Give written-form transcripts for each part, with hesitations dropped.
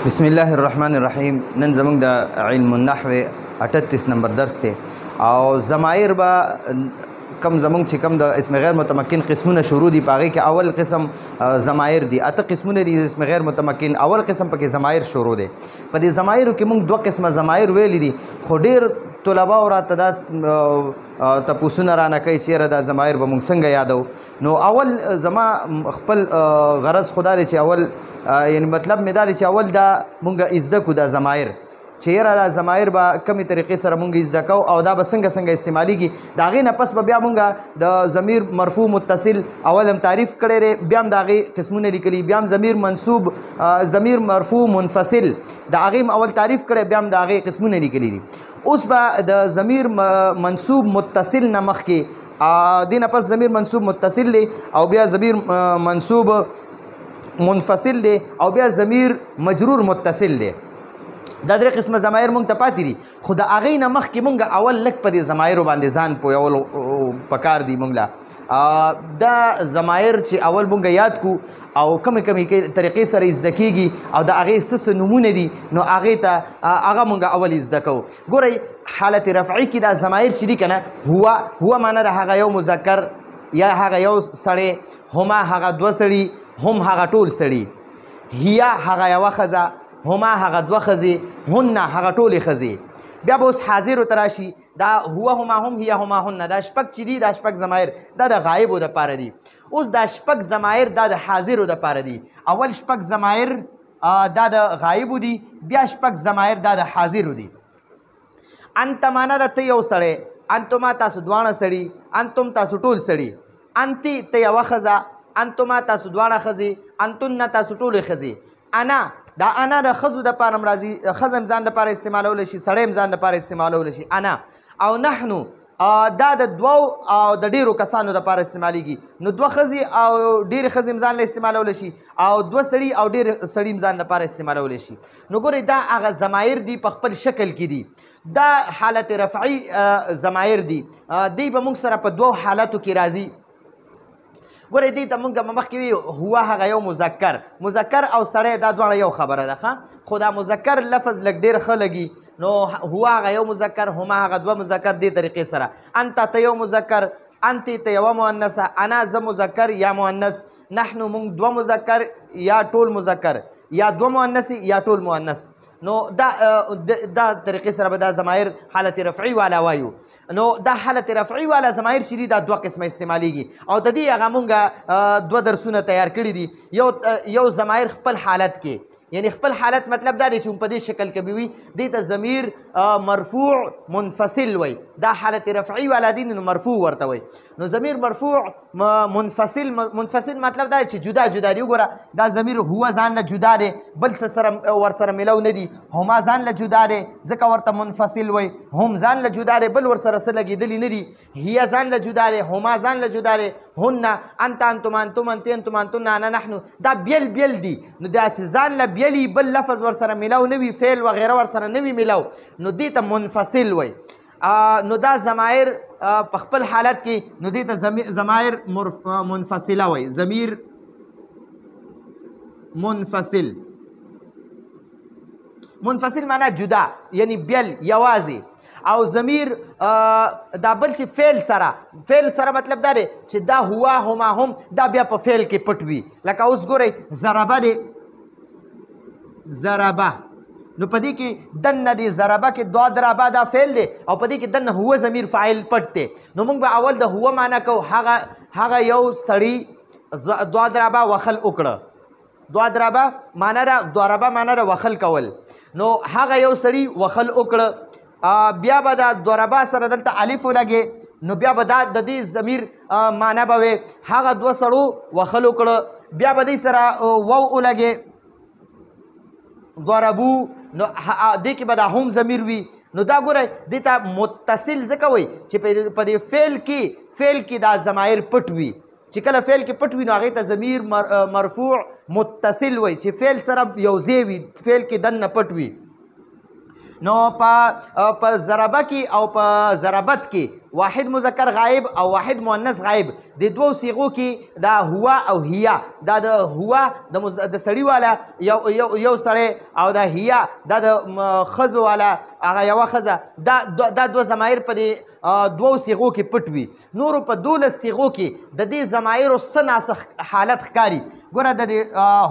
بسم الله الرحمن الرحیم. نن زموږ د علم النحو 38 نمبر درس دی او ضمایر به کم زموږ چې کم د اسم غیر متمکن قسمونه شروع دي پاغې کې اول قسم ضمایر دي. اته قسمونه دي اسم غیر متمکن. اول قسم پکې ضمایر شروع دي. په دې ضمایرو کې موږ دوه قسمه ضمایر ویل دي خو ډیر طلبه او راته دا تپوسونه رانه کوي چې یاره دا ضمایر به موږ څنګه یادو. نو اول زما خپل غرض خدا دی چې اول یعنی مطلب مې دا دی چې اول دا مونږ زده کړو دا ضمایر چې یاره دا ضمایر به کمې طریقې سره مونږ زده کوو او دا به څنګه استعمالیږي. د هغې نه پس به بیا مونږ د ضمیر مرفوع متصل اول هم تعریف کړی دی، بیا هم د هغې قسمونه لیکلي، بیا هم ضمیر منصوب ضمیر مرفوع منفصل د هغې هم اول تعریف کړی، بیا هم د هغې قسمونه لیکلي دي. اوس به د ضمیر منصوب متصل نه مخکې دې نه پس ضمیر منصوب متصل دی او بیا ضمیر منصوب منفصل دی او بیا ضمیر مجرور متصل دی. دا درې قسمه ضمایر مونږ ته پاتې دي خو د هغې نه مخکې مونږ اول لږ په دې ضمایرو باندې ځان پوهول پکار دي. مونږ له دا ضمایر چې اول مونږ یاد کو او کمې طریقې سره زده کېږي او د هغې څه نومونه دي نو هغې ته هغه مونږ اول زده کوو. ګورئ حالت رفعي کې دا ضمایر چې دي که نه هو معنی د هغه یو مذکر یا هغه یو سړی، هما هغه دوه سړي، هم هغه ټول سړي، هیا هغه یوه ښځه، هما هغه دوه ښځې، هن هغه ټولې ښځې. بیا به اوس حاضرو ته راشي دا هو هما هم هیا هما هن دا شپږ چې دي دا شپږ ضمایر دا د غایبو دپاره دي. اوس دا شپږ ضمایر دا د حاضرو دپاره دي. اول شپږ ضمایر دا د غایبو دي، بیا شپږ ضمایر دا د حاضرو دي. انت معنی ده ته یو سړی، انتما تاسو دواړه سړي، انتم تاسو ټول سړي، انتی ته یوه ښځه، انتما تاسو دواړه ښځې، انتن تاسو ټولې ښځې. انا دا انا د ښځو دپاره هم راځي، ښځه هم ځان دپاره استعمالولی شي، سړی هم ځان دپاره استعمالولی شي انا. او نحنو دا د دوو او د ډېرو کسانو دپاره استعمالیږي. نو دوه ښځې او ډېرې ښځې هم ځان له استعمالولی شي او دوه سړي او ډېر سړي هم ځان دپاره استعمالولی شي. نو ګورئ دا هغه ضمایر دي په خپل شکل کې دي. دا حالت رفعي ضمایر دي. دی به موږ سره په دوو حالتو کې راځي. ګورئ دې ته مونږ مخکې وي هو هغه یو مذکر او سړی دا دواړه یو خبره ده ښه، خو دا مذکر لفظ لږ ډېر ښه لګي. نو هو هغه یو مذکر، هما هغه دوه مذکر دې طریقې سره. انت ته یو مذکر، انتې ته یوه مؤنثه، انا زه مذکر یا مؤنث، نحنو مونږ دوه مذکر یا ټول مذکر یا دوه مؤنثې یا ټول مؤنث. نو دا طریقې سره به دا ضمایر حالت رفعي والا وایو. نو دا حالت رفعي والا ضمایر چې دي دا دوه قسمه استعمالیږي او د دې هغه مونږ دوه درسونه تیار کړي دي. یو ضمایر خپل حالت کې، یعنی خپل حالت مطلب دا دی چې په دې شکل کې به وي دې ته ضمیر مرفوع منفصل وایي. دا حالت رفعي والا دي نو مرفوع ورته وایي. نو ضمیر مرفوع منفصل مطلب دا دی چې جدا جدا دي. وګوره دا ضمیر هو ځان له جدا دی، بل څه سره ورسره ملو نه دي. هما ځان له جدا دی ځکه ورته منفصل وایي. هم ځان له جدا دی بل ورسره څه لګېدلي نه دي. هي ځان له جدا دی، هما ځان له جدا دی، هن انت انتم انتم انتې انتم انتن انا نحنو دا بیل دي. نو دا چې ځان له بیلي بل لفظ ورسره ملاو نه وي، فعل وغیره ورسره نه وي ملاو، نو دې ته منفصل وایي. نو دا ضمایر په خپل حالت کې نو دې ته ضمایر منفصله وایي. ضمیر منفصل معنی جدا یعنی بیل یوازې. او ضمیر دا بل چې فعل سره مطلب دا دی چې دا هوا هما هم دا بیا په فعل کې پټ وي. لکه اوس ګورئ ضربه دی، ضربه، نو په دې کې دنه دی، ضربه کې دوه دربه دا فعل دی او په دې کې دنه هو ضمیر فاعل پټ دی. نو موږ به اول د هو معنی کوو هغه یو سړي دوه دربه وخل وکړه. دوه دربه معنی ده ضربه معنی ده وخل کول. نو هغه یو سړي وخل وکړه، بیا به دا ضربه سره دلته الف ولګې، نو بیا به دا د دې ضمیر معنی به وي هغه دوه سړو وخل وکړه، بیا به دې سره وو ولګې ضربو، نو دې کې به دا هم ضمیر وي. نو دا ګورئ دې ته متصل ځکه وایي چې په دې فعل کې دا ضمایر پټ وي. چې کله فعل کې پټ وي نو هغې ته ضمیر مرفوع متصل وایي چې فعل سره یو ځای وي، فعل کې دننه پټ وي. نو په ضربه کې او په ضربت کې واحد مذکر غائب او واحد مؤنث غائب د دوو صيغو کې دا هوا او هيا دا د هوا د سړي والا یو سړی او دا هيا دا د ښځو والا هغه یوه ښځه دا دوه ضمایر په دې دوو صيغو کې پټ وي. نورو په 12 صيغو کې د دې ضمایرو څه ناسخ حالت ښکاري. ګوره د دې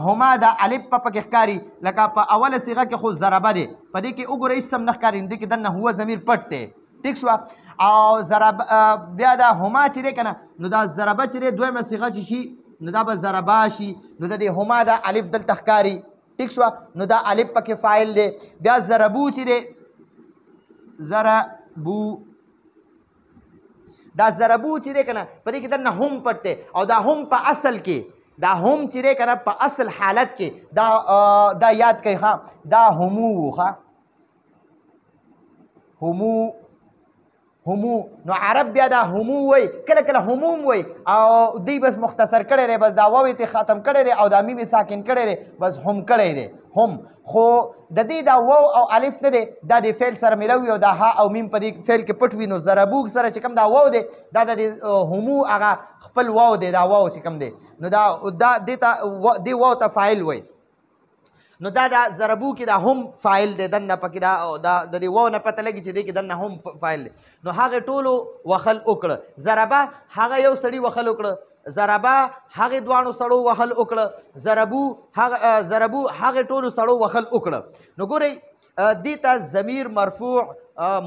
هما د الف په پکې ښکاري لکه په اوله صيغه کې خو ضربه دی په دې کې وګوره هېڅ هم نه ښکاري دې کې دننه هو ضمیر پټ دی. ټیک شوه. او بیا دا هما چې دی که نه نو دا ضربه چې دی دویمه صیغه چې شي نو دا به ضربه شي نو د دې هما دا الف دلته ښکاري. ټیک شوه. نو دا الف پکې فاعل دی. بیا ضربو چې دی ضربو دا ضربو چې دی که نه په دې کې دننه هم پټ دی او دا هم په اصل کې دا هم چې دی که نه په اصل حالت کې دا یاد کوي ښه دا همو و ښه همو نو عرب بیا دا همو وای کله کله هموم وای او دی بس مختصر کړی دی بس دا واو ته ختم کړی دی او دا میم ساکن کړی دی بس هم کړی دی هم خو د دې دا واو او الف نه دی دا د فعل سره ملوي او دا ها او میم په دې فعل کې پټ وي نو ضربو سره چې کوم دا واو دی دا د همو هغه خپل واو دی دا واو چې کوم دی نو دا دې واو ته فاعل وای. نو دا ضربو کې دا هم فاعل دی دننه پکې دا د دې واو نه پته لګي چې دې کې دننه هم فاعل دی. نو هغې ټولو وخل وکړه. ضربه هغه یو سړي وخل وکړه. ضربه هغې دواړو سړو وخل وکړه. ضربو هغې ټولو سړو وخل وکړه. نو ګورئ دې ته ضمیر مرفوع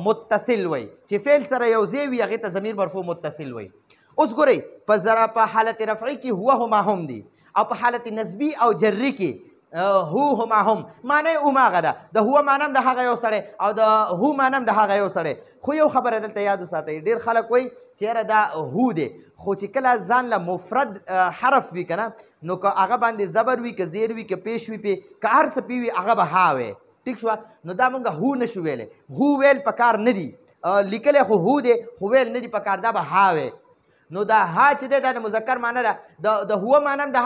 متصل وی چې فعل سره یو ځای وي هغې ته ضمیر مرفوع متصل وی. اوس ګورئ په حالت رفعي کې هو هما هم دي او په حالت نسبي او جري کې هو هما هم معنی هماغه ده. د هو معنی هم د هغه یو سړی او د هو معنی هم د هغه یو سړی. خو یو خبره دلته یاد وساتئ ډېر خلک وایي چې یاره دا هو دی خو چې کله ځان له مفرد حرف وي که نه نو که هغه باندې زبر وي که زیر وي که پیش وي پې که هر څه پې وي هغه به ها وی. ټیک شوه. نو دا مونږ هو نشو ویلی. هو ویل پکار نه دي لیکلی خو هو دی خو ویل نه دي پکار دا به ها وی. نو دا ها چې دی دا د مذکر معنی ده د هو معنی هم د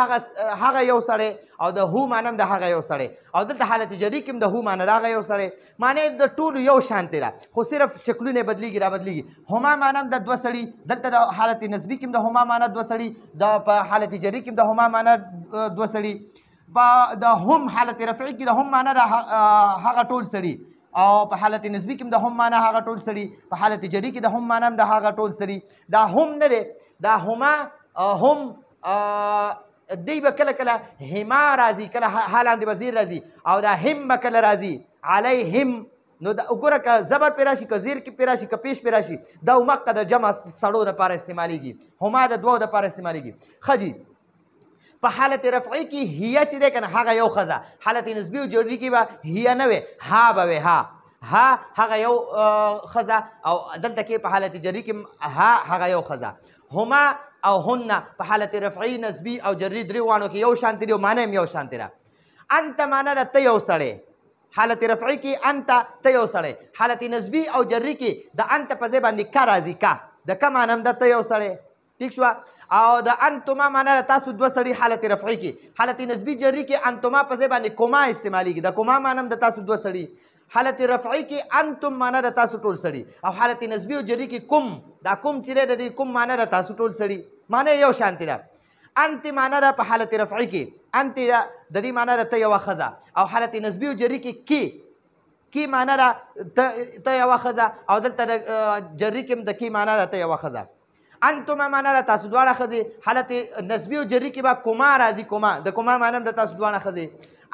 هغه یو سړی او د هو معنی هم د هغه یو سړی او دلته حالت جري کې هم د هو معنی د هغه یو سړی معنی د ټولو یو شانتې ده خو صرف شکلونه بدلیږي را بدلیږي. هما معنی هم د دوه سړي دلته د حالت نسبي کې هم د هما معنی دوه سړي په حالت جري کې هم د هما معنی دوه سړي د هم حالت رفعي کې د هم معنی د هغه ټول سړي او په حالت نسبی کې د هم معنی هغه ټول سړي په حالت جری کې د هم معنی هم د هغه ټول سړي. دا هم نه دی دا هما هم دی به کله کله هما راځي کله حالاندې به زیر راځي او دا هم به کله راځي علیهم. نو دا وګوره که زبر پې راشي که زیر پې راشي که پیش پې راشي دا مقه د جمع سړو دپاره استعمالیږي. هما د دوو دپاره استعمالیږي. ښه جي. په حالت رفعي کې هي چې دی که نه هغه یو ښځه. حالت نسبي او جري کې به هي نه وي ها به وي ها هغه یو ښځه او دلته کې په حالت جري کې ها هغه یو ښځه. هما او هن په حالت رفعي نسبي او جري درې واړو کې یو شانتې دي او معنی هم یو شانتې ده. انت معنی ده ته یو سړی. حالت رفعي کې انت ته یو سړی. حالت نسبي او جري کې د انت په ځای باندې کا راځي کا د کا معنی هم ده ته یو سړی. ٹھیک شو. او د انتما معنی تاسو دوه سړي حالت رفعي کې حالت نسبي جري کې انتما په ځای باندې کوما استعمالېږي. د کوما معنی د تاسو دوه سړي. حالت رفعي کې انتم معنی د تاسو ټول سړي او حالت نسبي او جري کې کوم دا کوم چې دی د دې کوم معنی د تاسو ټول سړي معنی یو شانتې ده. انت معنی ده په حالت رفعي کې انت د دې معنی ده ته یوه ښځه او حالت نسبي او جري کې کی معنی ده ته یوه ښځه او دلته د جري کې هم د کی معنی ده ته یوه ښځه. انتما معنی ده تاسو دواړه ښځې. حالت نسبي او جري کې به کوما راځي کوما د کوما معنی هم د تاسو دواړه ښځې.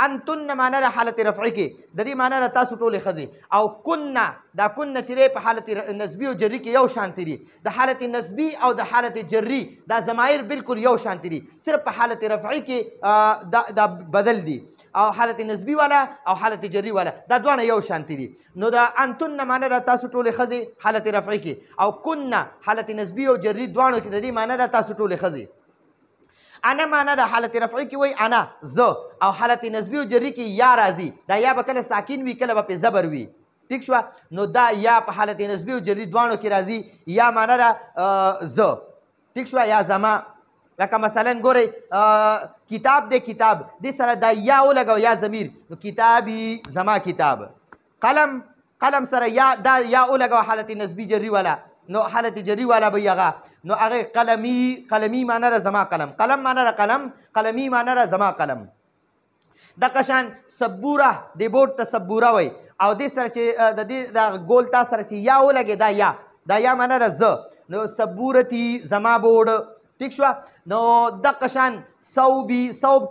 انتن معنی ده حالت رفعي کې د دې معنی ده تاسو ټولې ښځې او کنه دا کنه چې دی په حالت نسبي او جري کې یو شانتې دي. د حالت نسبي او د حالت جري دا ضمایر بالکل یو شانتې دي صرف په حالت رفعي کې دا بدل دي او حالت نسبي والا او حالت جري والا دا دواړه یو شانتې دي. نو د انتن معنی ده تاسو ټولې ښځې حالت رفعي کې او کنه حالت نسبي او جري دواړو کې د دې معنی ده تاسو ټولې ښځې. انا معنی د حالت رفعي کې وای انا زه او حالت نسبي او جري کې یا راځي. دا یا به کله ساکن وي کله به پې زبر وي. ټیک شوه. نو دا یا په حالت نسبي او جري دواړو کې راځي. یا معنی ده زه. ټیک شوه یا زما. لکه مثلا ګورئ کتاب دی کتاب دې سره دا یا ولګو یا ضمیر نو کتابي زما کتاب. قلم سره یا دا یا ولګو حالت نسبي جري والا نو حالت جری والا به هغه نو هغه قلمی معنی را زما قلم، قلم معنی را قلم، قلمی معنی را زما قلم. د قشان سبوره د بورډ ته سبوره وای او دې سره چې د دې د ګول تا سره چې یا ولګي دا یا معنی را ز نو سبورتی زما بورډ. ٹھیک شو. نو د قشان صوب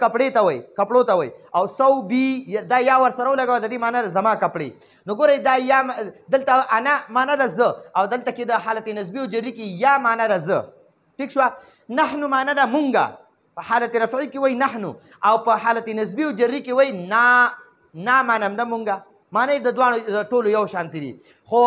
کپڑے ته وای، کپړو ته وای او صوبی دا یا ور سره ولګو د دې معنی زما کپڑے. نو ګورئ دا یا دلته انا معنی را ز او دلته کې د حالت نسبی او جری کې یا معنی را ز. ٹھیک شو. نحنو معنی دا مونږه په حالت رفعی کې وای نحنو او په حالت نسبی او جری کې وای نا معنی د مونږه، معنی د دوه ټولو یو شانتی دي، خو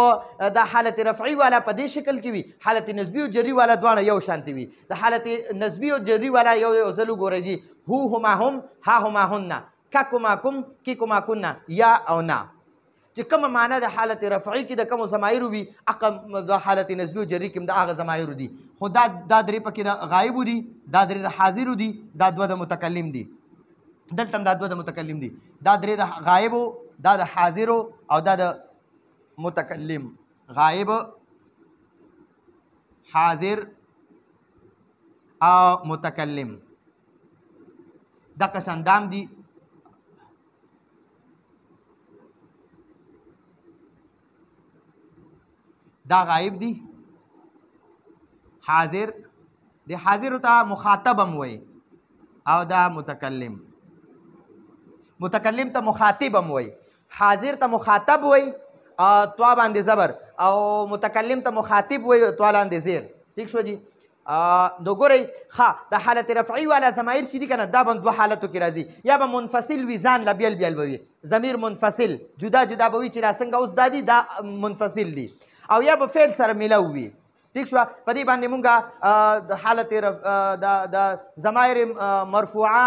د حالت رفعی والا په دې شکل کې وي، حالت نسبی او جری والا دوه یو شانتی وي. د حالت نسبی او جری والا یو ځل وګورئ جی هو هما هم ها هما هن ککما کم کیکما کنا یا او نا. چې کومه معنی د حالت رفعی کې د کومو ضمایر وي هغه د حالت نسبی او جری کې د هغه ضمایر دي، خو دا درې پکې د غایب دي، دا درې د حاضر دي، دا دوه د متکلم دي. دلته دا دوه د متکلم دي، دا درې د غایب، دا د حاضر او دا د متکلم. غایب، حاضر او متکلم دا قشان دام دي. دا غایب دي، حاضر دی، حاضر ته مخاطب هم وای او دا متکلم، متکلم ته مخاطب هم وای، حاضر ته مخاطب وای توا باندې زبر او متکلم ته مخاطب وای توا لاندې زیر. ٹھیک شو جی. نو ګورئ ښه د حالت رفعی والا ضمایر چې دي که نه دا به دوه حالتو کې راځي، یا به منفصل وي ځان له بیل بیل به وي، ضمیر منفصل جدا جدا به وي چې را څنګه اوس دا دي دا منفصل دي، او یا به فعل سره میلو وي. ٹھیک شو. په دې باندې مونږه د حالت د ضمایر مرفوعه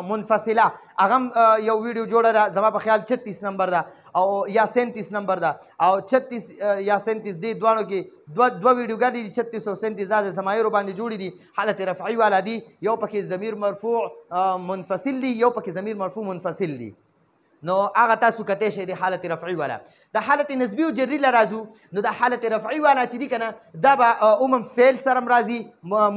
منفصله هغه یو ویډیو جوړه ده، زما په خیال 36 نمبر ده او یا 37 نمبر ده او 36 یا 37 دې دواړو کې دوه ویډیوګانې دي، 36 او 37 دا د ضمایرو باندې جوړې دي، حالت رفعی والا دي، یو پکې ضمیر مرفوع منفصل دي، یو پکې ضمیر مرفوع منفصل دي. نو هغه تاسو کته شي د حالت رفعی والا. د حالت نسبی او جری لرازو نو د حالت رفعی والا چې دي کنه دا به فعل سره راځي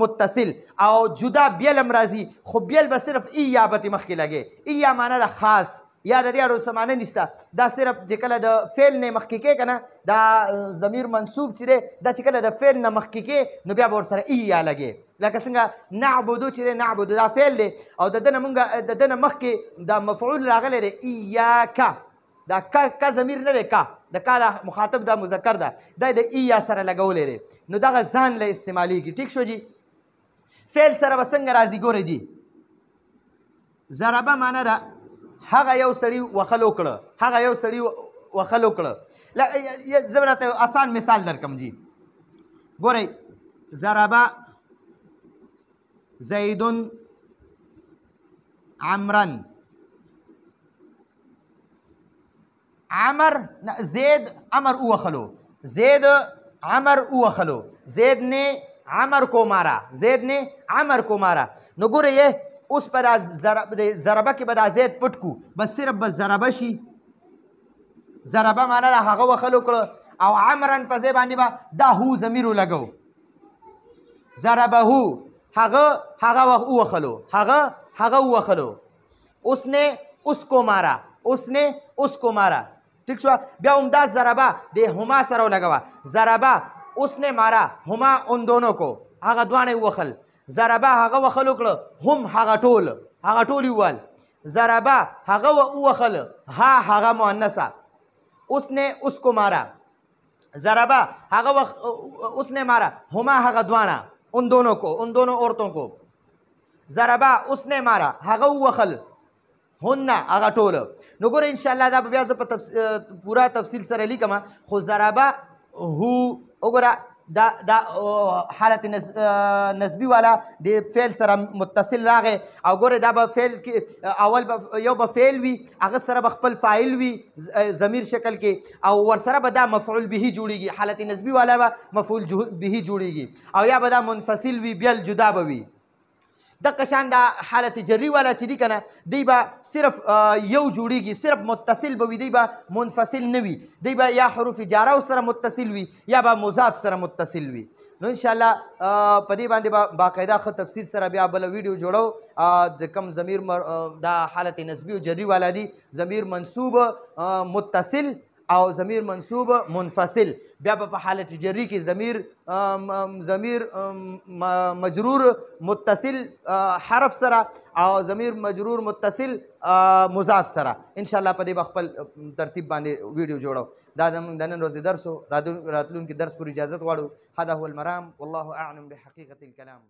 متصل او جدا بیل راځي، خو بیل به صرف یا به مخکې لګي، یا معنی خاص یا د دې اړو سمانه نشته، دا صرف چې کله د فعل نه مخکې کې کنه دا ضمیر منصوب چې دی دا چې کله د فعل نه مخکې کې نو بیا به ورسره یا لګي. لکه څنګه نعبدو چې دی نعبدو دا فعل دی او د دنه مونږ د دنه مخکې دا مفعول راغلی دی ایاک، دا کا ضمیر نه دی، کا د کا مخاطب دا مذکر ده، دا د یا سره لګولی دی، نو دغه ځان له استعمالیږي. ټیک شو جی. فعل سره به څنګه راځي ګورئ جی. ضربه معنی ده هغه یو سړي وخل وکړه، هغه یو سړي وخل وکړه. زه به راته آسان مثال درکم جی. ګورئ ضربه زید عمرن، عمر زید عمر اوخلو، زید عمر اوخلو، زید نے عمر کو مارا، زید نے عمر کو مارا. نو ګوره یې اوس په دا ضربه کې به دا زید پټ کو، بس صرف بس ضربه شي. ضربه معنا ده هغه وخلو کړه او عمرن په ځای باندې به دا هو ضمیر ولګو، ضربه هغه وخلو، هغه وخلو، اس نے اس کو مارا، اس نے اس کو مارا. ٹھیک شو. بیا عمدہ ضربہ دے ہما سره ولګوه، ضربہ اس نے مارا ہما ان دونوں کو، هغه دوانه وخل، ضربہ هغه وخلو کړه، هم هغه ټول یوال، ضربہ هغه وخل، هغه مؤنثه، اس نے اس کو مارا، ضربہ هغه اس نے مارا ہما هغه دوانه ان دونوں کو، ان دونوں عورتوں کو، ضربہ اس نے مارا هغه وخل، هن هغه ټول. نو ګوره انشاءالله دا به بیا زه په پوره تفصیل سره لیکم، خو ضربه هو وګوره دا حالت نسبی والا د فعل سره متصل راغی او ګوره دا به فعل کې اول به یو به فعل وي هغه سره به خپل فاعل وي ضمیر شکل کې او ورسره به دا مفعول به جوړیږي، حالت نسبی والا به مفعول به جوړیږي او یا به دا منفصل وي بیل جدا به وي. دغه شان دا حالت جری والا چې دي که نه دی به صرف یو جوړیږي صرف متصل به وي دی به منفصل نه وي دی به یا حروف جاره سره متصل وي یا به مضاف سره متصل وي نو انشاءالله په دې باندې به باقاعده ښه تفصیل سره بیا بله ویډیو جوړو د کم ضمیر دا حالت نسبي او جری والا دي ضمیر منصوب متصل او ضمیر منصوب منفصل بیا په حالت جری کې ضمیر مجرور متصل حرف سره او ضمیر مجرور متصل مضاف سره ان شاء الله په دې خپل ترتیب باندې ویډیو جوړو دا د نن ورځې درس راتلونکي درس پر اجازه غواړو هذا هو المرام والله اعلم بحقيقة الكلام